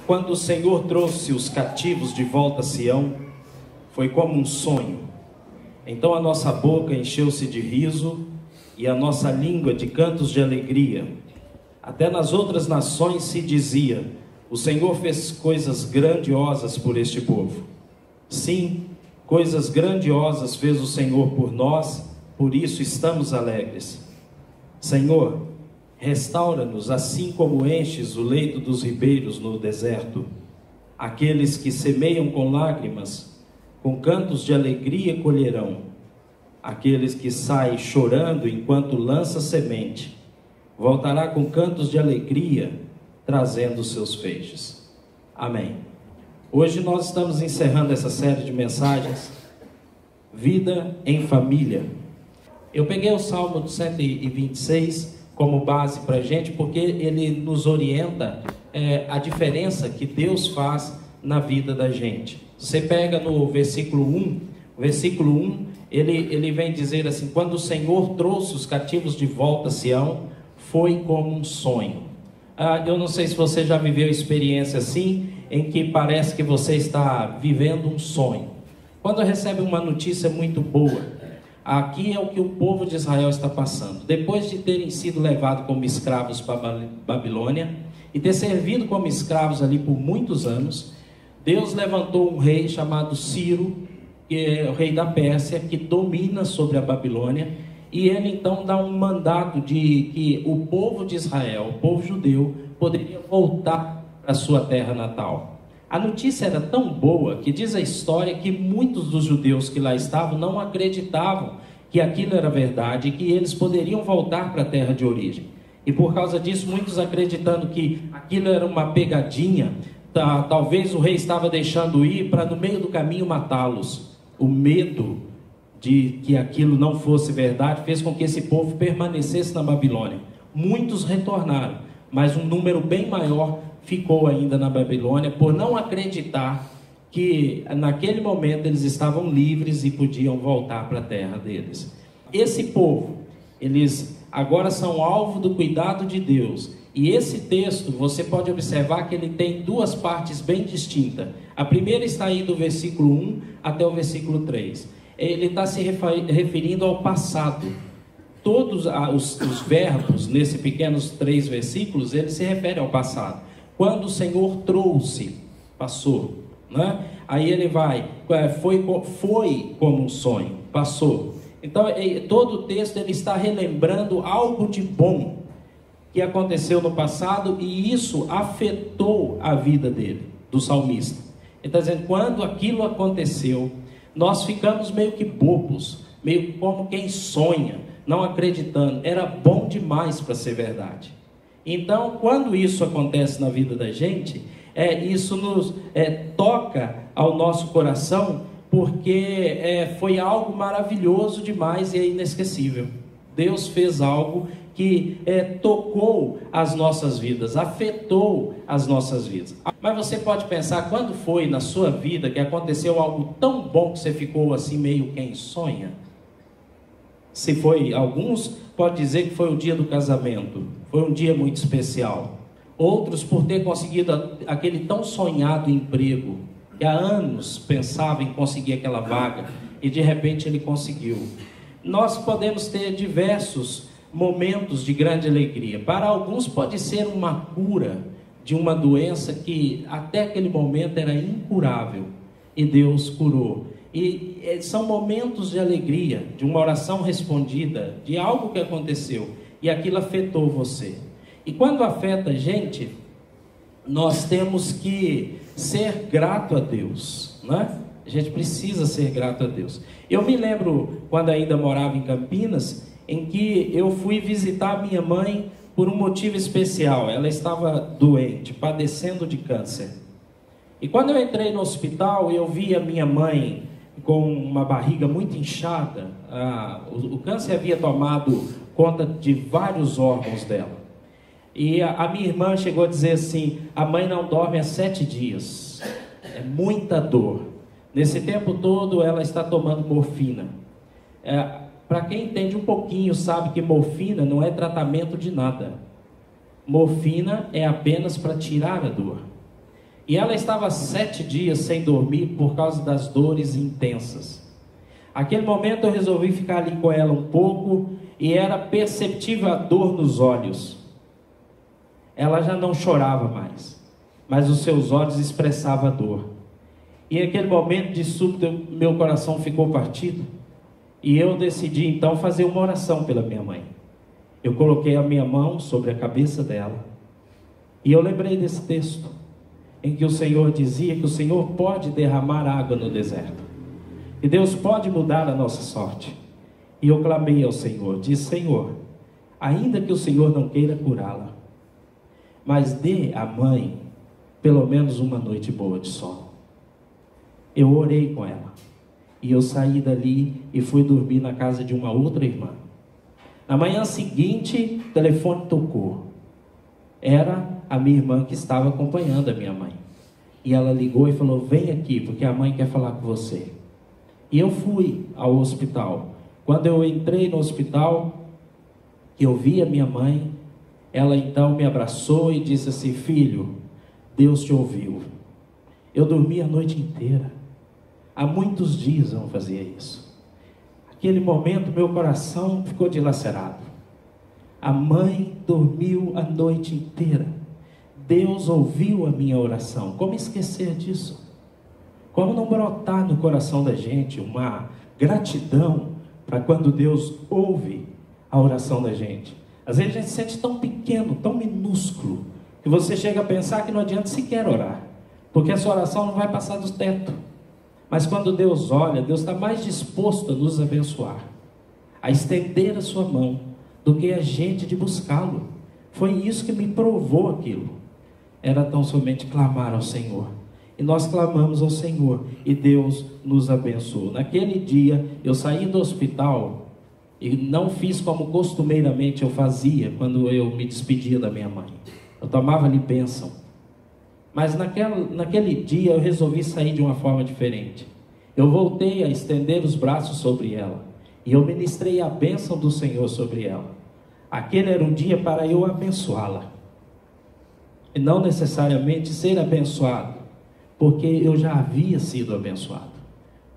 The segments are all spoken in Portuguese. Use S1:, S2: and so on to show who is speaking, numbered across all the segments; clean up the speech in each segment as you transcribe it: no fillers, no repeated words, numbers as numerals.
S1: Quando o Senhor trouxe os cativos de volta a Sião, foi como um sonho. Então a nossa boca encheu-se de riso e a nossa língua de cantos de alegria. Até nas outras nações se dizia: o Senhor fez coisas grandiosas por este povo. Sim, coisas grandiosas fez o Senhor por nós, por isso estamos alegres. Senhor, restaura-nos assim como enches o leito dos ribeiros no deserto. Aqueles que semeiam com lágrimas, com cantos de alegria colherão. Aqueles que saem chorando enquanto lança semente, voltará com cantos de alegria, trazendo seus feixes. Amém. Hoje nós estamos encerrando essa série de mensagens, Vida em Família. Eu peguei o Salmo 126 como base para a gente, porque ele nos orienta a diferença que Deus faz na vida da gente. Você pega no versículo 1, ele vem dizer assim: quando o Senhor trouxe os cativos de volta a Sião, foi como um sonho. Eu não sei se você já viveu experiência assim, em que parece que você está vivendo um sonho. Quando recebe uma notícia muito boa, aqui é o que o povo de Israel está passando. Depois de terem sido levados como escravos para Babilônia e ter servido como escravos ali por muitos anos, Deus levantou um rei chamado Ciro, que é o rei da Pérsia, que domina sobre a Babilônia, e ele então dá um mandato de que o povo de Israel, o povo judeu, poderia voltar para a sua terra natal. A notícia era tão boa que diz a história que muitos dos judeus que lá estavam não acreditavam que aquilo era verdade e que eles poderiam voltar para a terra de origem. E por causa disso, muitos acreditando que aquilo era uma pegadinha, talvez o rei estava deixando ir para no meio do caminho matá-los. O medo de que aquilo não fosse verdade fez com que esse povo permanecesse na Babilônia. Muitos retornaram, mas um número bem maior ficou ainda na Babilônia por não acreditar que naquele momento eles estavam livres e podiam voltar para a terra deles. Esse povo, eles agora são alvo do cuidado de Deus. E esse texto, você pode observar que ele tem duas partes bem distintas. A primeira está aí do versículo 1 até o versículo 3. Ele está se referindo ao passado. Todos os verbos, nesses pequenos 3 versículos, eles se referem ao passado. Quando o Senhor trouxe, passou, né? Aí ele vai, foi como um sonho, passou. Então, todo o texto ele está relembrando algo de bom que aconteceu no passado, e isso afetou a vida dele, do salmista. Ele está dizendo, quando aquilo aconteceu, nós ficamos meio que bobos, meio como quem sonha, não acreditando. Era bom demais para ser verdade. Então, quando isso acontece na vida da gente, isso nos toca ao nosso coração, porque foi algo maravilhoso demais e é inesquecível. Deus fez algo que tocou as nossas vidas, afetou as nossas vidas. Mas você pode pensar, quando foi na sua vida que aconteceu algo tão bom que você ficou assim meio quem sonha? Se foi, alguns podem dizer que foi o dia do casamento, foi um dia muito especial. Outros por ter conseguido aquele tão sonhado emprego, que há anos pensava em conseguir aquela vaga, e de repente ele conseguiu. Nós podemos ter diversos momentos de grande alegria. Para alguns pode ser uma cura de uma doença que até aquele momento era incurável, e Deus curou. E são momentos de alegria, de uma oração respondida, de algo que aconteceu, e aquilo afetou você. E quando afeta a gente, nós temos que ser grato a Deus, né? A gente precisa ser grato a Deus. Eu me lembro, quando ainda morava em Campinas, em que eu fui visitar minha mãe por um motivo especial. Ela estava doente, padecendo de câncer. E quando eu entrei no hospital, eu vi a minha mãe com uma barriga muito inchada. O câncer havia tomado conta de vários órgãos dela. E a minha irmã chegou a dizer assim, a mãe não dorme há 7 dias. É muita dor. Nesse tempo todo ela está tomando morfina. Para quem entende um pouquinho, sabe que morfina não é tratamento de nada. Morfina é apenas para tirar a dor. E ela estava 7 dias sem dormir por causa das dores intensas. Aquele momento eu resolvi ficar ali com ela um pouco, e era perceptível a dor nos olhos. Ela já não chorava mais, mas os seus olhos expressavam a dor. E naquele momento de súbito, meu coração ficou partido, e eu decidi então fazer uma oração pela minha mãe. Eu coloquei a minha mão sobre a cabeça dela, e eu lembrei desse texto, em que o Senhor dizia que o Senhor pode derramar água no deserto, e Deus pode mudar a nossa sorte. E eu clamei ao Senhor, disse: Senhor, ainda que o Senhor não queira curá-la, mas dê à mãe pelo menos uma noite boa de sono. Eu orei com ela, e eu saí dali e fui dormir na casa de uma outra irmã. Na manhã seguinte, o telefone tocou. Era a minha irmã que estava acompanhando a minha mãe, e ela ligou e falou: vem aqui, porque a mãe quer falar com você. E eu fui ao hospital. Quando eu entrei no hospital, eu vi a minha mãe. Ela então me abraçou e disse assim: filho, Deus te ouviu. Eu dormi a noite inteira. Há muitos dias eu não fazia isso. Aquele momento meu coração ficou dilacerado. A mãe dormiu a noite inteira. Deus ouviu a minha oração. Como esquecer disso? Como não brotar no coração da gente uma gratidão para quando Deus ouve a oração da gente? Às vezes a gente se sente tão pequeno, tão minúsculo, que você chega a pensar que não adianta sequer orar, porque essa oração não vai passar do teto. Mas quando Deus olha, Deus está mais disposto a nos abençoar, a estender a sua mão, do que a gente de buscá-lo. Foi isso que me provou aquilo. Era tão somente clamar ao Senhor. E nós clamamos ao Senhor, e Deus nos abençoou. Naquele dia, eu saí do hospital, e não fiz como costumeiramente eu fazia, quando eu me despedia da minha mãe. Eu tomava ali bênção. Mas naquele dia, eu resolvi sair de uma forma diferente. Eu voltei a estender os braços sobre ela, e eu ministrei a bênção do Senhor sobre ela. Aquele era um dia para eu abençoá-la, e não necessariamente ser abençoado, porque eu já havia sido abençoado,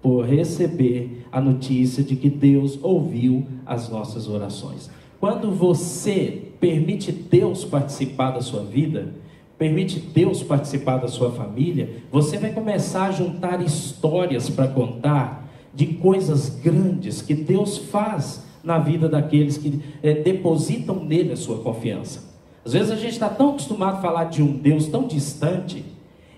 S1: por receber a notícia de que Deus ouviu as nossas orações. Quando você permite Deus participar da sua vida, permite Deus participar da sua família, você vai começar a juntar histórias para contar de coisas grandes que Deus faz na vida daqueles que depositam nele a sua confiança. Às vezes a gente está tão acostumado a falar de um Deus tão distante,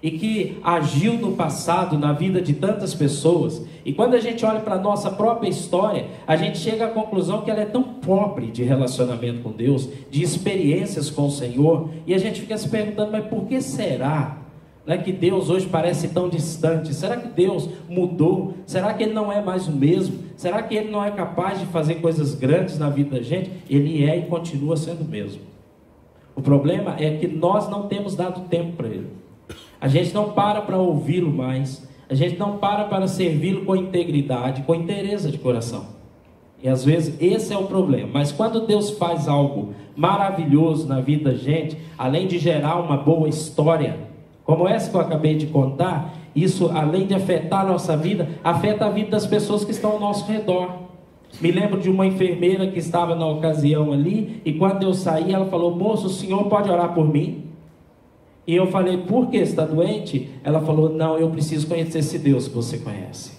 S1: e que agiu no passado na vida de tantas pessoas, e quando a gente olha para a nossa própria história, a gente chega à conclusão que ela é tão pobre de relacionamento com Deus, de experiências com o Senhor, e a gente fica se perguntando: mas por que será, né, que Deus hoje parece tão distante? Será que Deus mudou? Será que Ele não é mais o mesmo? Será que Ele não é capaz de fazer coisas grandes na vida da gente? Ele é e continua sendo o mesmo. O problema é que nós não temos dado tempo para Ele. A gente não para ouvi-lo mais. A gente não para servi-lo com integridade, com inteireza de coração. E às vezes esse é o problema. Mas quando Deus faz algo maravilhoso na vida da gente, além de gerar uma boa história, como essa que eu acabei de contar, isso, além de afetar a nossa vida, afeta a vida das pessoas que estão ao nosso redor. Me lembro de uma enfermeira que estava na ocasião ali, e quando eu saí, ela falou: moço, o senhor pode orar por mim? E eu falei: por que? Está doente? Ela falou: não, eu preciso conhecer esse Deus que você conhece.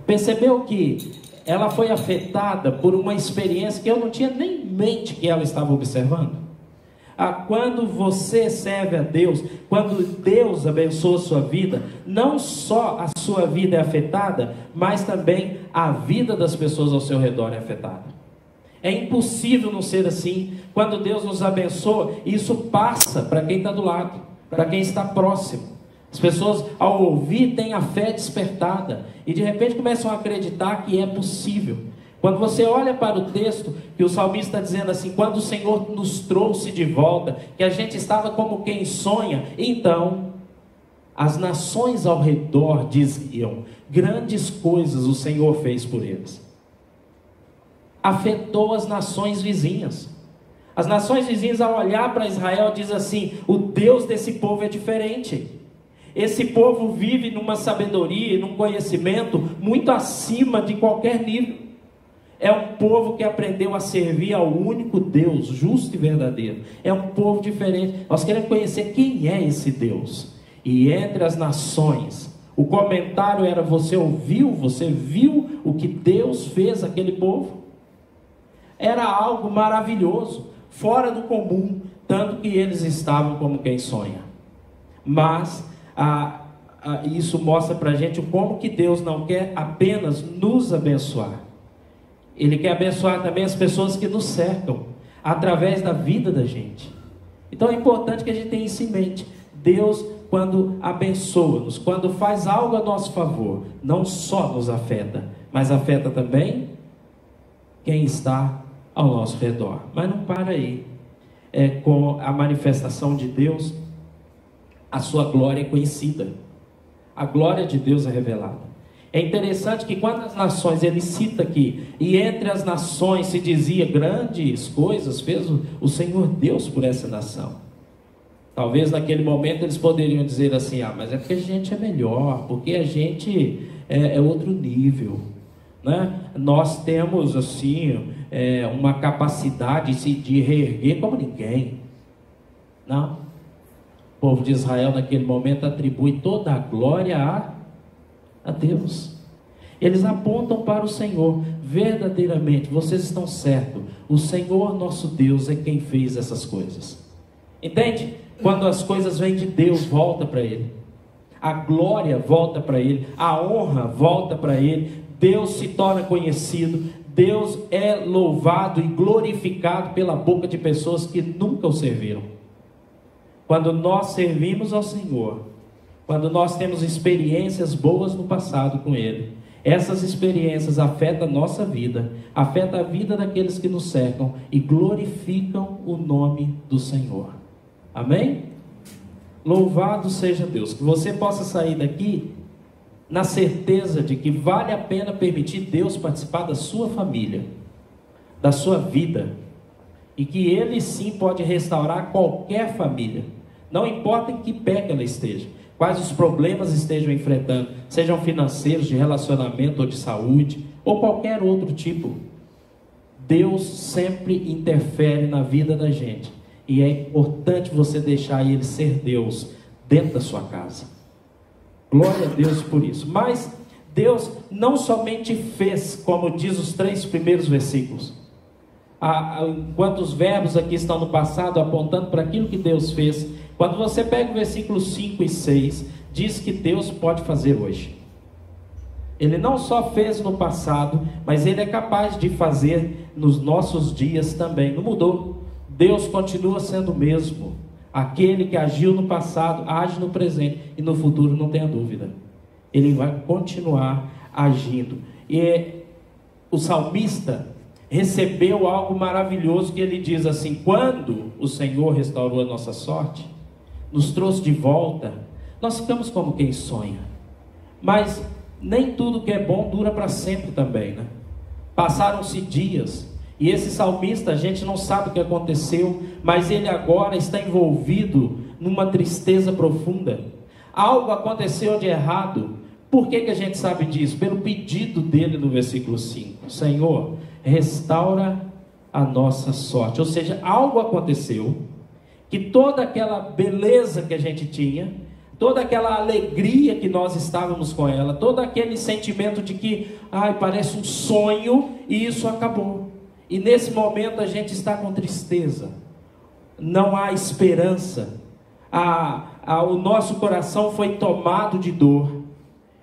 S1: Percebeu que ela foi afetada por uma experiência que eu não tinha nem em mente que ela estava observando? Quando você serve a Deus, quando Deus abençoa a sua vida, não só a sua vida é afetada, mas também a vida das pessoas ao seu redor é afetada. É impossível não ser assim. Quando Deus nos abençoa, isso passa para quem está do lado, para quem está próximo. As pessoas, ao ouvir, têm a fé despertada, e de repente começam a acreditar que é possível. Quando você olha para o texto, que o salmista está dizendo assim: quando o Senhor nos trouxe de volta, que a gente estava como quem sonha, então as nações ao redor diziam: grandes coisas o Senhor fez por eles. Afetou as nações vizinhas. As nações vizinhas, ao olhar para Israel, diz assim: o Deus desse povo é diferente. Esse povo vive numa sabedoria e num conhecimento muito acima de qualquer nível. É um povo que aprendeu a servir ao único Deus, justo e verdadeiro. É um povo diferente. Nós queremos conhecer quem é esse Deus. E entre as nações, o comentário era: você viu o que Deus fez àquele povo? Era algo maravilhoso, fora do comum, tanto que eles estavam como quem sonha. Mas isso mostra para a gente como que Deus não quer apenas nos abençoar. Ele quer abençoar também as pessoas que nos cercam, através da vida da gente. Então é importante que a gente tenha isso em mente. Deus, quando abençoa-nos, quando faz algo a nosso favor, não só nos afeta, mas afeta também quem está ao nosso redor. Mas não para aí. Com a manifestação de Deus, a sua glória é conhecida. A glória de Deus é revelada. É interessante que quando as nações, ele cita aqui, e entre as nações se dizia: grandes coisas fez o Senhor Deus por essa nação. Talvez naquele momento eles poderiam dizer assim: mas é porque a gente é melhor, porque a gente é outro nível, né? Nós temos assim uma capacidade de reerguer como ninguém. Não. O povo de Israel naquele momento atribui toda a glória a Deus. Eles apontam para o Senhor. Verdadeiramente, vocês estão certos, o Senhor nosso Deus é quem fez essas coisas. Entende? Quando as coisas vêm de Deus, volta para Ele. A glória volta para Ele, a honra volta para Ele. Deus se torna conhecido, Deus é louvado e glorificado pela boca de pessoas que nunca o serviram. Quando nós servimos ao Senhor, quando nós temos experiências boas no passado com Ele, essas experiências afetam a nossa vida, afetam a vida daqueles que nos cercam e glorificam o nome do Senhor. Amém? Louvado seja Deus. Que você possa sair daqui na certeza de que vale a pena permitir Deus participar da sua família, da sua vida, e que Ele sim pode restaurar qualquer família, não importa em que pé que ela esteja, quais os problemas estejam enfrentando, sejam financeiros, de relacionamento ou de saúde, ou qualquer outro tipo. Deus sempre interfere na vida da gente, e é importante você deixar Ele ser Deus dentro da sua casa. Glória a Deus por isso. Mas Deus não somente fez, como diz os 3 primeiros versículos, enquanto os verbos aqui estão no passado apontando para aquilo que Deus fez. Quando você pega o versículo 5 e 6, diz que Deus pode fazer hoje. Ele não só fez no passado, mas Ele é capaz de fazer nos nossos dias também. Não mudou. Deus continua sendo o mesmo. Aquele que agiu no passado, age no presente e no futuro, não tenha dúvida. Ele vai continuar agindo. E o salmista recebeu algo maravilhoso, que ele diz assim: quando o Senhor restaurou a nossa sorte, nos trouxe de volta, nós ficamos como quem sonha. Mas nem tudo que é bom dura para sempre também, né? Passaram-se dias, e esse salmista, a gente não sabe o que aconteceu, mas ele agora está envolvido numa tristeza profunda. Algo aconteceu de errado. Por que a gente sabe disso? Pelo pedido dele no versículo 5. Senhor, restaura a nossa sorte. Ou seja, algo aconteceu, que toda aquela beleza que a gente tinha, toda aquela alegria que nós estávamos com ela, todo aquele sentimento de que, parece um sonho, e isso acabou. E nesse momento a gente está com tristeza, não há esperança, o nosso coração foi tomado de dor.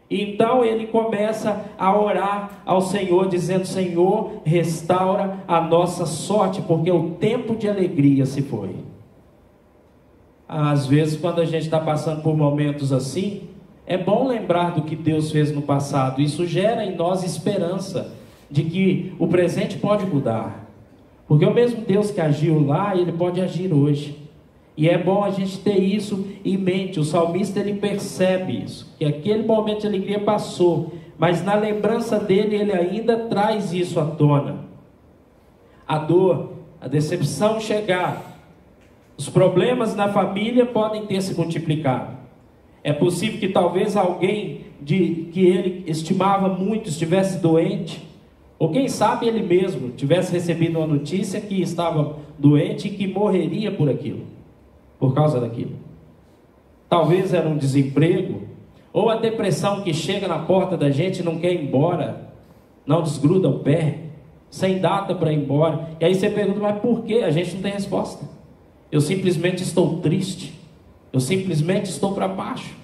S1: Então ele começa a orar ao Senhor, dizendo: Senhor, restaura a nossa sorte, porque o tempo de alegria se foi. Às vezes, quando a gente está passando por momentos assim, é bom lembrar do que Deus fez no passado. Isso gera em nós esperança de que o presente pode mudar, porque o mesmo Deus que agiu lá, Ele pode agir hoje. E é bom a gente ter isso em mente. O salmista, ele percebe isso, que aquele momento de alegria passou, mas na lembrança dele, ele ainda traz isso à tona. A dor a decepção chegar, os problemas na família podem ter se multiplicado. É possível que talvez alguém que ele estimava muito estivesse doente, ou quem sabe ele mesmo tivesse recebido uma notícia que estava doente e que morreria por causa daquilo. Talvez era um desemprego, ou a depressão que chega na porta da gente e não quer ir embora, não desgruda o pé, sem data para ir embora. E aí você pergunta, mas por quê? A gente não tem resposta. Eu simplesmente estou triste, eu simplesmente estou para baixo.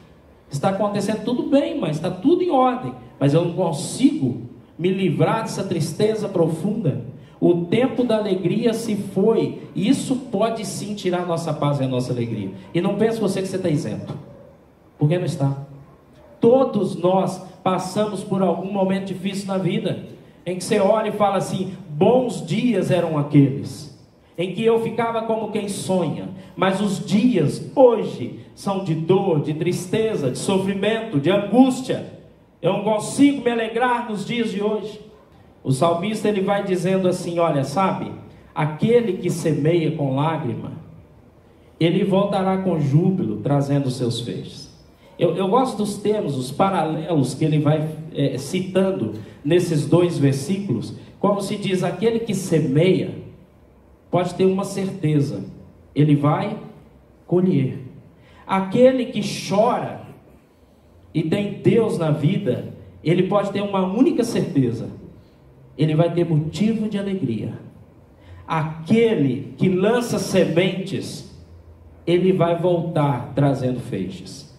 S1: Está acontecendo tudo bem, mas está tudo em ordem, mas eu não consigo me livrar dessa tristeza profunda. O tempo da alegria se foi. Isso pode sim tirar a nossa paz e a nossa alegria. E não pense você que você está isento, porque não está. Todos nós passamos por algum momento difícil na vida, em que você olha e fala assim, bons dias eram aqueles, em que eu ficava como quem sonha, mas os dias hoje são de dor, de tristeza, de sofrimento, de angústia. Eu não consigo me alegrar nos dias de hoje. O salmista ele vai dizendo assim, olha, sabe, aquele que semeia com lágrima, ele voltará com júbilo, trazendo os seus feixes. Eu gosto dos termos, os paralelos que ele vai citando nesses 2 versículos, como se diz, aquele que semeia, pode ter uma certeza, ele vai colher. Aquele que chora e tem Deus na vida, ele pode ter uma única certeza, ele vai ter motivo de alegria. Aquele que lança sementes, ele vai voltar trazendo feixes.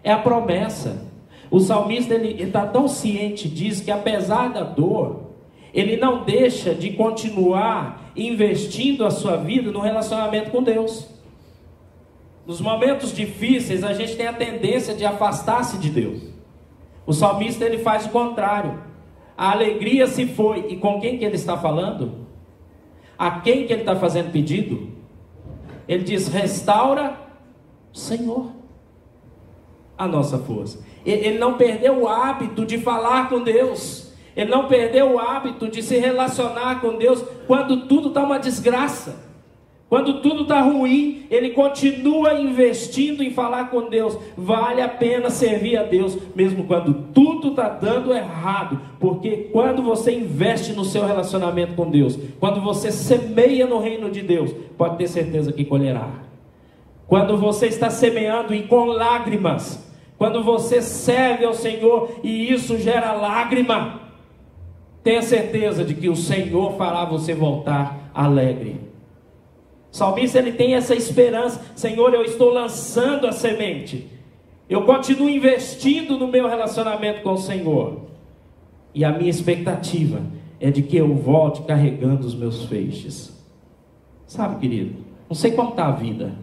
S1: É a promessa. O salmista ele está tão ciente disso, que apesar da dor, ele não deixa de continuar investindo a sua vida no relacionamento com Deus. Nos momentos difíceis, a gente tem a tendência de afastar-se de Deus. O salmista ele faz o contrário. A alegria se foi. E com quem que ele está falando? A quem que ele está fazendo pedido? Ele diz, restaura, Senhor, a nossa força. Ele não perdeu o hábito de falar com Deus. Ele não perdeu o hábito de se relacionar com Deus quando tudo está uma desgraça. Quando tudo está ruim, ele continua investindo em falar com Deus. Vale a pena servir a Deus, mesmo quando tudo está dando errado. Porque quando você investe no seu relacionamento com Deus, quando você semeia no reino de Deus, pode ter certeza que colherá. Quando você está semeando e com lágrimas, quando você serve ao Senhor e isso gera lágrima, tenha certeza de que o Senhor fará você voltar alegre. O salmista ele tem essa esperança, Senhor, eu estou lançando a semente, eu continuo investindo no meu relacionamento com o Senhor, e a minha expectativa é de que eu volte carregando os meus feixes. Sabe, querido, não sei como está a vida,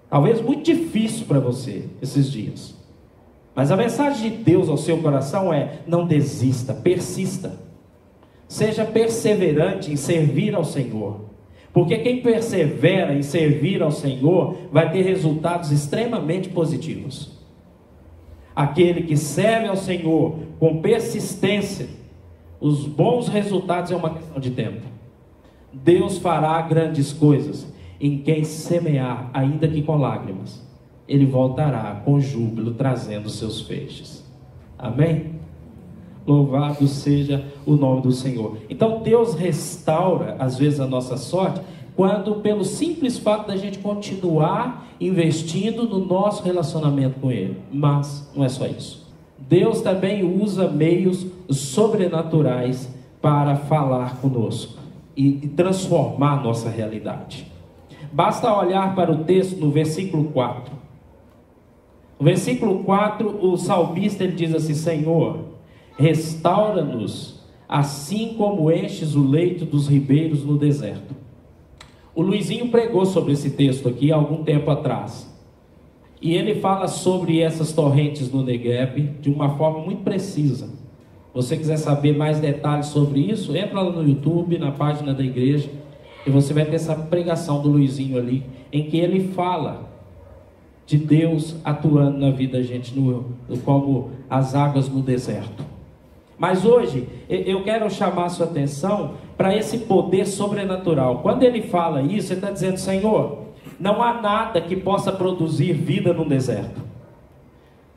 S1: talvez muito difícil para você esses dias, mas a mensagem de Deus ao seu coração é, não desista, persista, seja perseverante em servir ao Senhor. Porque quem persevera em servir ao Senhor vai ter resultados extremamente positivos. Aquele que serve ao Senhor com persistência, os bons resultados é uma questão de tempo. Deus fará grandes coisas em quem semear, ainda que com lágrimas. Ele voltará com júbilo, trazendo seus feixes. Amém? Louvado seja o nome do Senhor. Então Deus restaura às vezes a nossa sorte, quando pelo simples fato da gente continuar investindo no nosso relacionamento com Ele. Mas não é só isso. Deus também usa meios sobrenaturais para falar conosco e transformar a nossa realidade. Basta olhar para o texto no versículo 4. No versículo 4, o salmista ele diz assim: Senhor, restaura-nos, assim como enches o leito dos ribeiros no deserto. O Luizinho pregou sobre esse texto aqui há algum tempo atrás. E ele fala sobre essas torrentes no Negueb de uma forma muito precisa. Se você quiser saber mais detalhes sobre isso, entra lá no YouTube, na página da igreja, e você vai ter essa pregação do Luizinho ali, em que ele fala de Deus atuando na vida da gente, como as águas no deserto. Mas hoje, eu quero chamar a sua atenção para esse poder sobrenatural. Quando ele fala isso, ele está dizendo: Senhor, não há nada que possa produzir vida no deserto.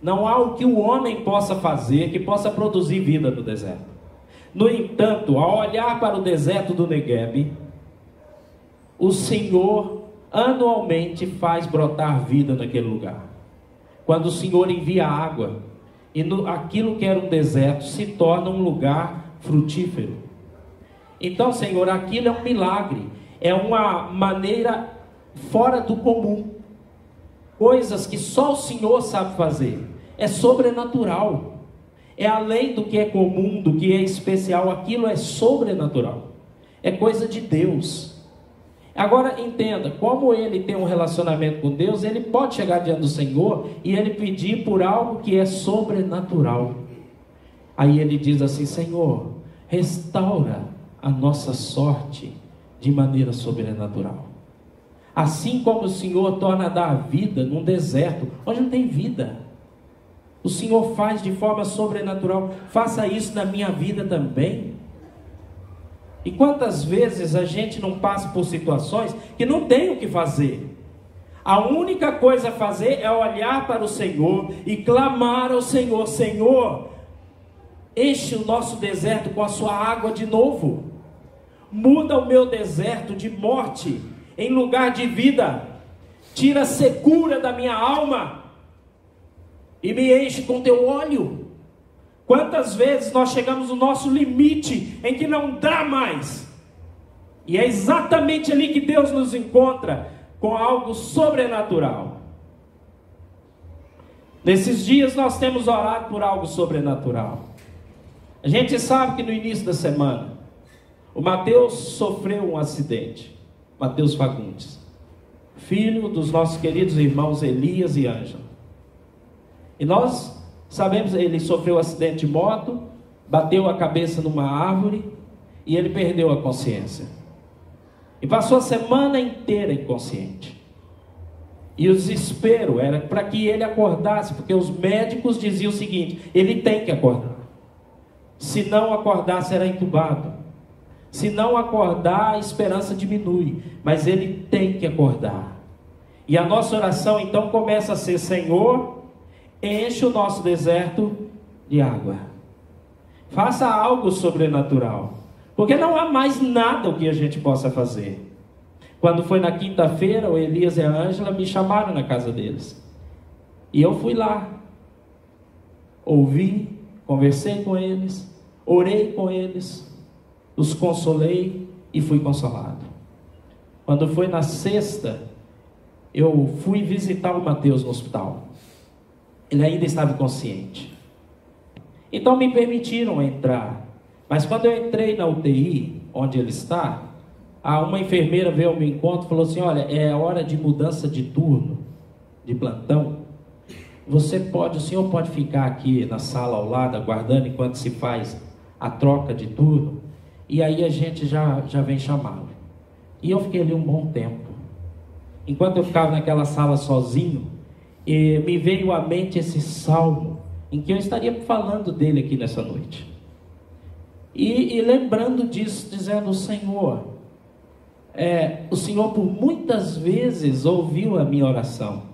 S1: Não há o que o homem possa fazer que possa produzir vida no deserto. No entanto, ao olhar para o deserto do Negueb, o Senhor anualmente faz brotar vida naquele lugar. Quando o Senhor envia água, e aquilo que era um deserto se torna um lugar frutífero. Então, Senhor, aquilo é um milagre, é uma maneira fora do comum, coisas que só o Senhor sabe fazer, é sobrenatural, é além do que é comum, do que é especial, aquilo é sobrenatural, é coisa de Deus. Agora entenda, como ele tem um relacionamento com Deus, ele pode chegar diante do Senhor e ele pedir por algo que é sobrenatural. Aí ele diz assim: Senhor, restaura a nossa sorte de maneira sobrenatural. Assim como o Senhor torna a dar vida num deserto onde não tem vida, o Senhor faz de forma sobrenatural. Faça isso na minha vida também. E quantas vezes a gente não passa por situações que não tem o que fazer? A única coisa a fazer é olhar para o Senhor e clamar ao Senhor: Senhor, enche o nosso deserto com a sua água de novo. Muda o meu deserto de morte em lugar de vida. Tira a secura da minha alma e me enche com teu óleo. Quantas vezes nós chegamos no nosso limite em que não dá mais, e é exatamente ali que Deus nos encontra com algo sobrenatural. Nesses dias nós temos orado por algo sobrenatural. A gente sabe que no início da semana o Mateus sofreu um acidente, Mateus Fagundes, filho dos nossos queridos irmãos Elias e Ângela. E nós sabemos, ele sofreu um acidente de moto, bateu a cabeça numa árvore e ele perdeu a consciência. E passou a semana inteira inconsciente. E o desespero era para que ele acordasse, porque os médicos diziam o seguinte: ele tem que acordar. Se não acordar, será entubado. Se não acordar, a esperança diminui. Mas ele tem que acordar. E a nossa oração então começa a ser: Senhor, enche o nosso deserto de água. Faça algo sobrenatural. Porque não há mais nada o que a gente possa fazer. Quando foi na quinta-feira, o Elias e a Ângela me chamaram na casa deles. E eu fui lá. Ouvi, conversei com eles, orei com eles, os consolei e fui consolado. Quando foi na sexta, eu fui visitar o Mateus no hospital. Ele ainda estava inconsciente. Então me permitiram entrar. Mas quando eu entrei na UTI, onde ele está, uma enfermeira veio ao meu encontro e falou assim: olha, é hora de mudança de turno, de plantão. O senhor pode ficar aqui na sala ao lado, aguardando enquanto se faz a troca de turno, e aí a gente já vem chamá-lo. E eu fiquei ali um bom tempo. Enquanto eu ficava naquela sala sozinho, me veio à mente esse salmo, em que eu estaria falando dele aqui nessa noite. E lembrando disso, dizendo: Senhor, o Senhor por muitas vezes ouviu a minha oração.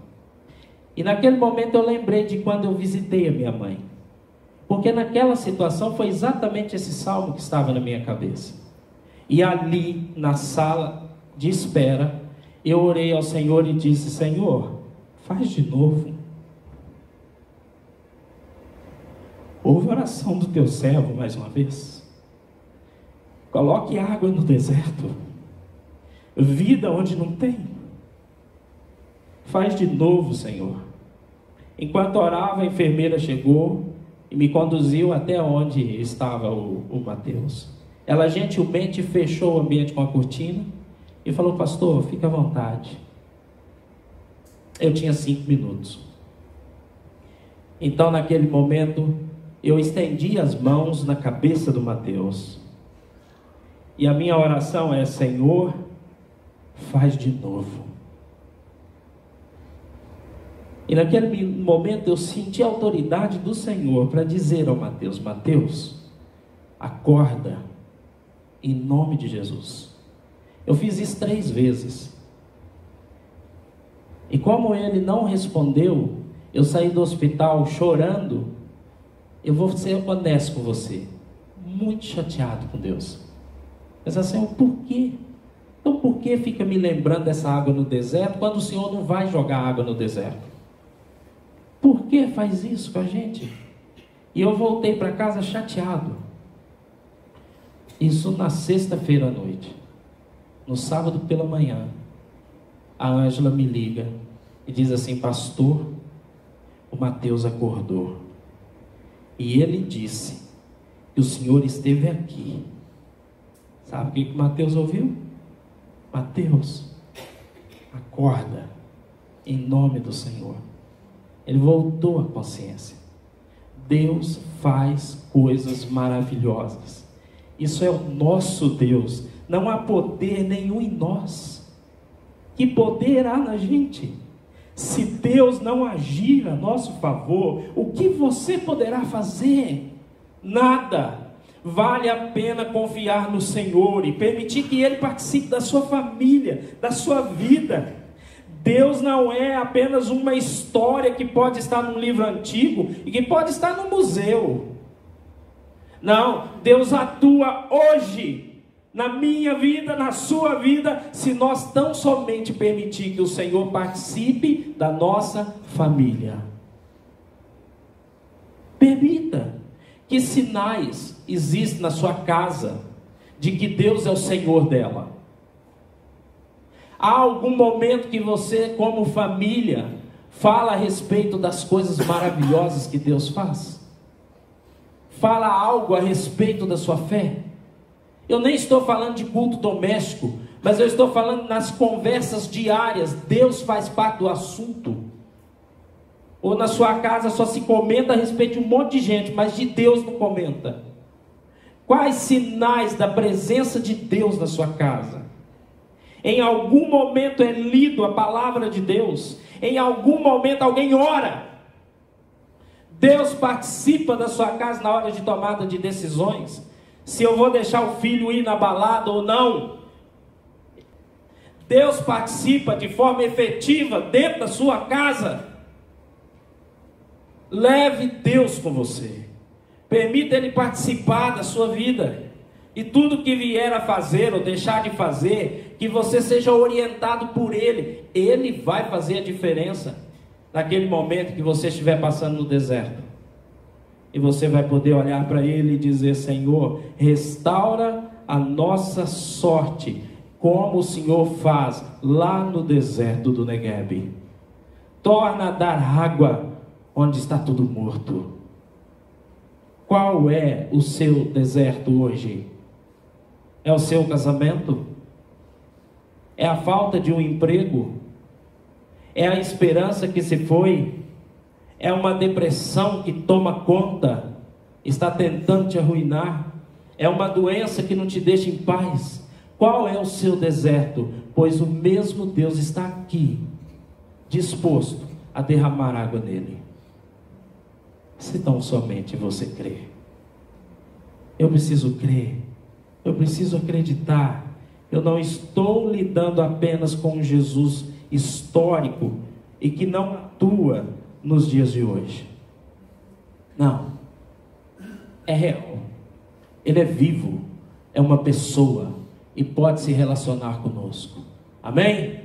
S1: E naquele momento eu lembrei de quando eu visitei a minha mãe. Porque naquela situação foi exatamente esse salmo que estava na minha cabeça. E ali, na sala de espera, eu orei ao Senhor e disse: Senhor, faz de novo. Ouve a oração do teu servo mais uma vez. Coloque água no deserto, vida onde não tem. Faz de novo, Senhor. Enquanto orava, a enfermeira chegou e me conduziu até onde estava o Mateus. Ela gentilmente fechou o ambiente com a cortina e falou: pastor, fica à vontade. Eu tinha 5 minutos. Então, naquele momento, eu estendi as mãos na cabeça do Mateus. E a minha oração é: Senhor, faz de novo. E naquele momento eu senti a autoridade do Senhor para dizer ao Mateus: Mateus, acorda, em nome de Jesus. Eu fiz isso 3 vezes. E como ele não respondeu, eu saí do hospital chorando. Eu vou ser honesto com você, muito chateado com Deus. Mas assim, por quê? Então por que fica me lembrando dessa água no deserto, quando o Senhor não vai jogar água no deserto? Por que faz isso com a gente? E eu voltei para casa chateado. Isso na sexta-feira à noite. No sábado pela manhã, a Ângela me liga e diz assim: pastor, o Mateus acordou e ele disse que o senhor esteve aqui. Sabe o que o Mateus ouviu? Mateus, acorda, em nome do Senhor. Ele voltou à consciência. Deus faz coisas maravilhosas. Isso é o nosso Deus. Não há poder nenhum em nós. Que poder há na gente? Se Deus não agir a nosso favor, o que você poderá fazer? Nada. Vale a pena confiar no Senhor e permitir que Ele participe da sua família, da sua vida. Deus não é apenas uma história que pode estar num livro antigo e que pode estar no museu. Não, Deus atua hoje, na minha vida, na sua vida, se nós tão somente permitir que o Senhor participe da nossa família. Permita. Que sinais existem na sua casa de que Deus é o Senhor dela? Há algum momento que você, como família, fala a respeito das coisas maravilhosas que Deus faz? Fala algo a respeito da sua fé? Eu nem estou falando de culto doméstico, mas eu estou falando nas conversas diárias. Deus faz parte do assunto. Ou na sua casa só se comenta a respeito de um monte de gente, mas de Deus não comenta. Quais sinais da presença de Deus na sua casa? Em algum momento é lido a palavra de Deus? Em algum momento alguém ora? Deus participa da sua casa na hora de tomada de decisões? Se eu vou deixar o filho ir na balada ou não? Deus participa de forma efetiva dentro da sua casa? Leve Deus com você. Permita Ele participar da sua vida. E tudo que vier a fazer ou deixar de fazer, que você seja orientado por Ele. Ele vai fazer a diferença naquele momento que você estiver passando no deserto. E você vai poder olhar para Ele e dizer: Senhor, restaura a nossa sorte, como o Senhor faz lá no deserto do Negueb. Torna a dar água onde está tudo morto. Qual é o seu deserto hoje? É o seu casamento? É a falta de um emprego? É a esperança que se foi? É uma depressão que toma conta, está tentando te arruinar? É uma doença que não te deixa em paz? Qual é o seu deserto? Pois o mesmo Deus está aqui, disposto a derramar água nele. Se tão somente você crer. Eu preciso crer. Eu preciso acreditar. Eu não estou lidando apenas com um Jesus histórico e que não atua nos dias de hoje. Não. É real. Ele é vivo. É uma pessoa e pode se relacionar conosco. Amém?